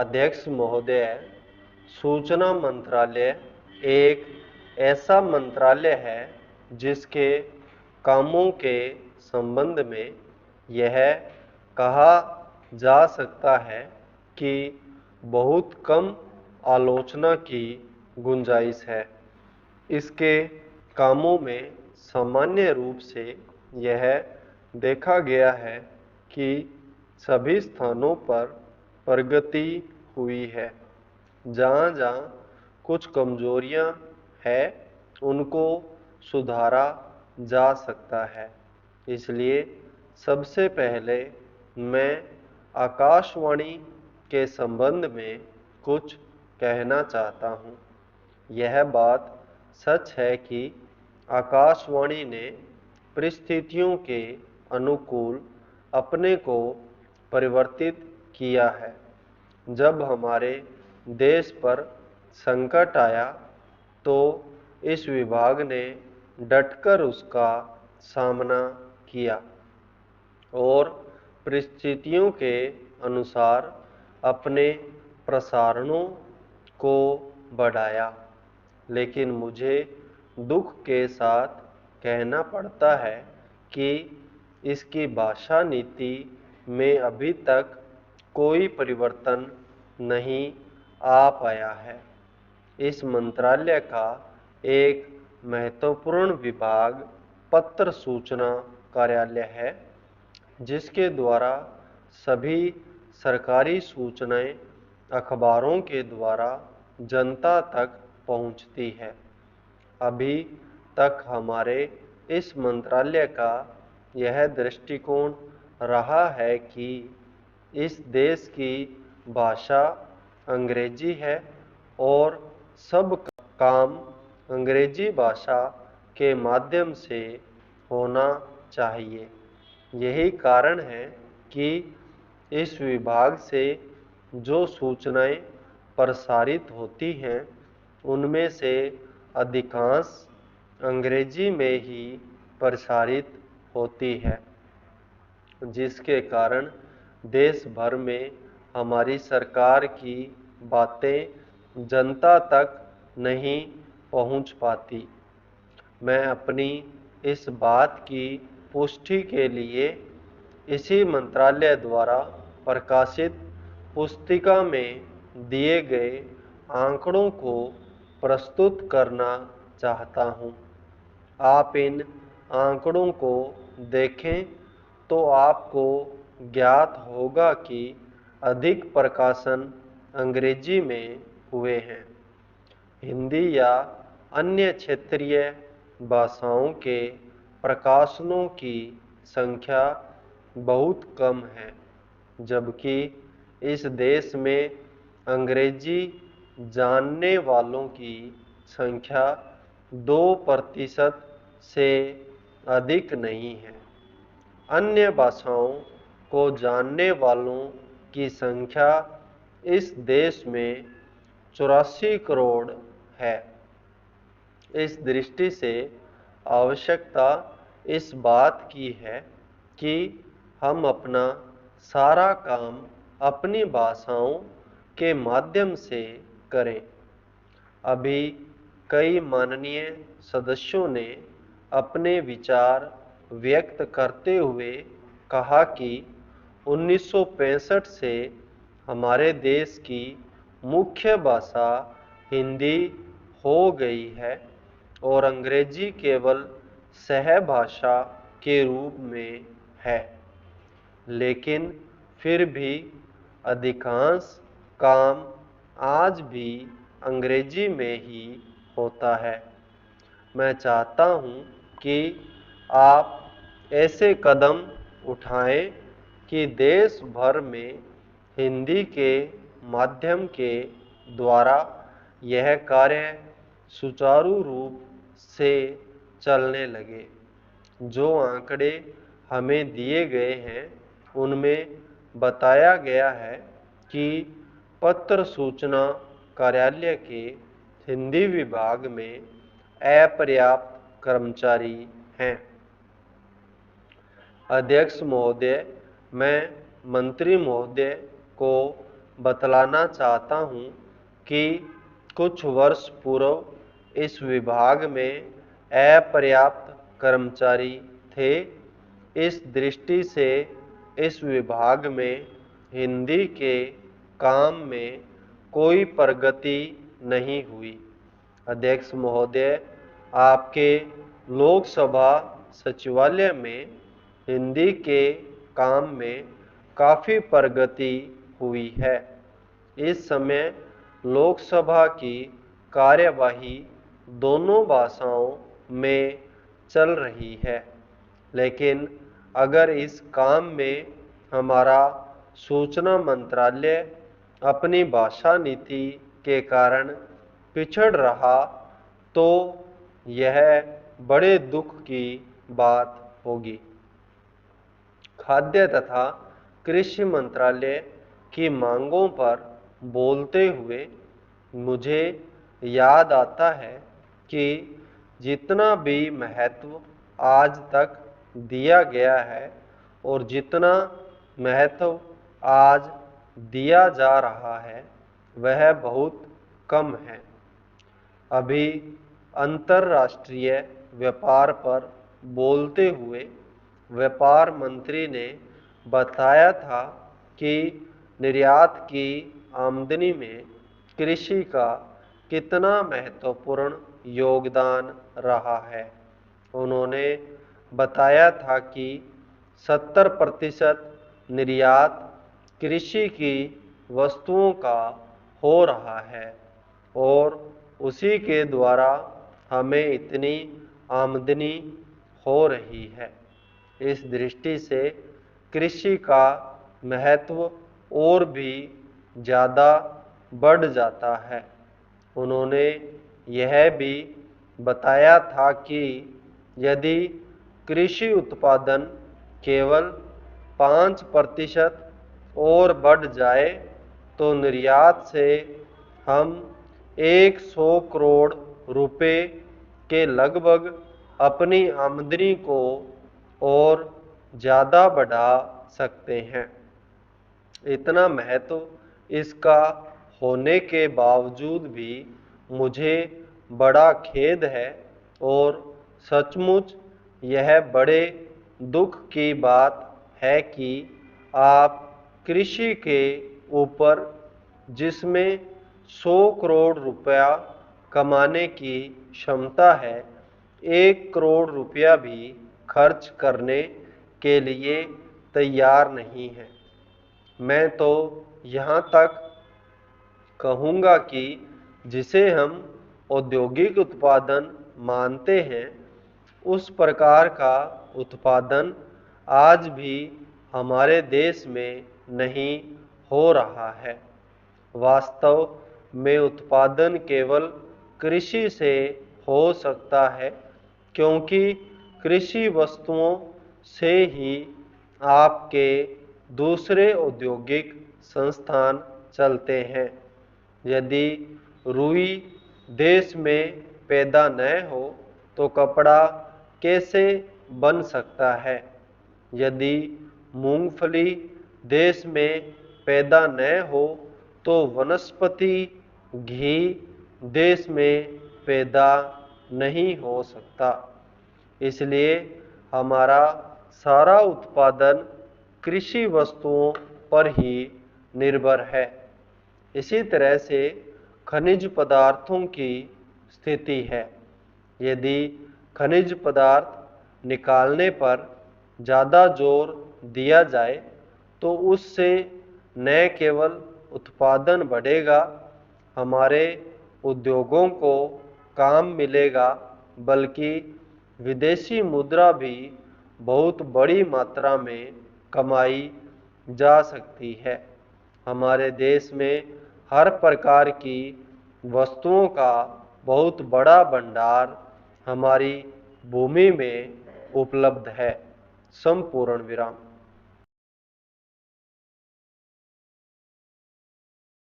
अध्यक्ष महोदय, सूचना मंत्रालय एक ऐसा मंत्रालय है जिसके कामों के संबंध में यह कहा जा सकता है कि बहुत कम आलोचना की गुंजाइश है। इसके कामों में सामान्य रूप से यह देखा गया है कि सभी स्थानों पर प्रगति हुई है। जहाँ-जहाँ कुछ कमजोरियां हैं, उनको सुधारा जा सकता है। इसलिए सबसे पहले मैं आकाशवाणी के संबंध में कुछ कहना चाहता हूँ। यह बात सच है कि आकाशवाणी ने परिस्थितियों के अनुकूल अपने को परिवर्तित किया है। जब हमारे देश पर संकट आया तो इस विभाग ने डटकर उसका सामना किया और परिस्थितियों के अनुसार अपने प्रसारणों को बढ़ाया। लेकिन मुझे दुख के साथ कहना पड़ता है कि इसकी भाषा नीति में अभी तक कोई परिवर्तन नहीं आ पाया है। इस मंत्रालय का एक महत्वपूर्ण विभाग पत्र सूचना कार्यालय है, जिसके द्वारा सभी सरकारी सूचनाएं अखबारों के द्वारा जनता तक पहुंचती है। अभी तक हमारे इस मंत्रालय का यह दृष्टिकोण रहा है कि इस देश की भाषा अंग्रेजी है और सब काम अंग्रेजी भाषा के माध्यम से होना चाहिए। यही कारण है कि इस विभाग से जो सूचनाएं प्रसारित होती हैं, उनमें से अधिकांश अंग्रेजी में ही प्रसारित होती है, जिसके कारण देश भर में हमारी सरकार की बातें जनता तक नहीं पहुंच पाती। मैं अपनी इस बात की पुष्टि के लिए इसी मंत्रालय द्वारा प्रकाशित पुस्तिका में दिए गए आंकड़ों को प्रस्तुत करना चाहता हूँ। आप इन आंकड़ों को देखें तो आपको ज्ञात होगा कि अधिक प्रकाशन अंग्रेजी में हुए हैं। हिंदी या अन्य क्षेत्रीय भाषाओं के प्रकाशनों की संख्या बहुत कम है, जबकि इस देश में अंग्रेजी जानने वालों की संख्या 2% से अधिक नहीं है। अन्य भाषाओं को जानने वालों की संख्या इस देश में 84 करोड़ है। इस दृष्टि से आवश्यकता इस बात की है कि हम अपना सारा काम अपनी भाषाओं के माध्यम से करें। अभी कई माननीय सदस्यों ने अपने विचार व्यक्त करते हुए कहा कि 1965 से हमारे देश की मुख्य भाषा हिंदी हो गई है और अंग्रेजी केवल सहभाषा के रूप में है। लेकिन फिर भी अधिकांश काम आज भी अंग्रेजी में ही होता है। मैं चाहता हूँ कि आप ऐसे कदम उठाएं कि देश भर में हिंदी के माध्यम के द्वारा यह कार्य सुचारू रूप से चलने लगे। जो आंकड़े हमें दिए गए हैं, उनमें बताया गया है कि पत्र सूचना कार्यालय के हिंदी विभाग में अपर्याप्त कर्मचारी हैं। अध्यक्ष महोदय, मैं मंत्री महोदय को बतलाना चाहता हूँ कि कुछ वर्ष पूर्व इस विभाग में अपर्याप्त कर्मचारी थे। इस दृष्टि से इस विभाग में हिंदी के काम में कोई प्रगति नहीं हुई। अध्यक्ष महोदय, आपके लोकसभा सचिवालय में हिंदी के काम में काफ़ी प्रगति हुई है। इस समय लोकसभा की कार्यवाही दोनों भाषाओं में चल रही है, लेकिन अगर इस काम में हमारा सूचना मंत्रालय अपनी भाषा नीति के कारण पिछड़ रहा तो यह बड़े दुख की बात होगी। खाद्य तथा कृषि मंत्रालय की मांगों पर बोलते हुए मुझे याद आता है कि जितना भी महत्व आज तक दिया गया है और जितना महत्व आज दिया जा रहा है वह बहुत कम है। अभी अंतर्राष्ट्रीय व्यापार पर बोलते हुए व्यापार मंत्री ने बताया था कि निर्यात की आमदनी में कृषि का कितना महत्वपूर्ण योगदान रहा है। उन्होंने बताया था कि 70% निर्यात कृषि की वस्तुओं का हो रहा है और उसी के द्वारा हमें इतनी आमदनी हो रही है। इस दृष्टि से कृषि का महत्व और भी ज़्यादा बढ़ जाता है। उन्होंने यह भी बताया था कि यदि कृषि उत्पादन केवल 5% और बढ़ जाए तो निर्यात से हम 100 करोड़ रुपए के लगभग अपनी आमदनी को और ज़्यादा बढ़ा सकते हैं। इतना महत्व इसका होने के बावजूद भी मुझे बड़ा खेद है और सचमुच यह बड़े दुख की बात है कि आप कृषि के ऊपर जिसमें 100 करोड़ रुपया कमाने की क्षमता है 1 करोड़ रुपया भी खर्च करने के लिए तैयार नहीं है। मैं तो यहाँ तक कहूँगा कि जिसे हम औद्योगिक उत्पादन मानते हैं उस प्रकार का उत्पादन आज भी हमारे देश में नहीं हो रहा है। वास्तव में उत्पादन केवल कृषि से हो सकता है क्योंकि कृषि वस्तुओं से ही आपके दूसरे औद्योगिक संस्थान चलते हैं। यदि रुई देश में पैदा न हो तो कपड़ा कैसे बन सकता है? यदि मूंगफली देश में पैदा न हो तो वनस्पति घी देश में पैदा नहीं हो सकता। इसलिए हमारा सारा उत्पादन कृषि वस्तुओं पर ही निर्भर है। इसी तरह से खनिज पदार्थों की स्थिति है। यदि खनिज पदार्थ निकालने पर ज़्यादा जोर दिया जाए तो उससे न केवल उत्पादन बढ़ेगा, हमारे उद्योगों को काम मिलेगा, बल्कि विदेशी मुद्रा भी बहुत बड़ी मात्रा में कमाई जा सकती है। हमारे देश में हर प्रकार की वस्तुओं का बहुत बड़ा भंडार हमारी भूमि में उपलब्ध है। संपूर्ण विराम।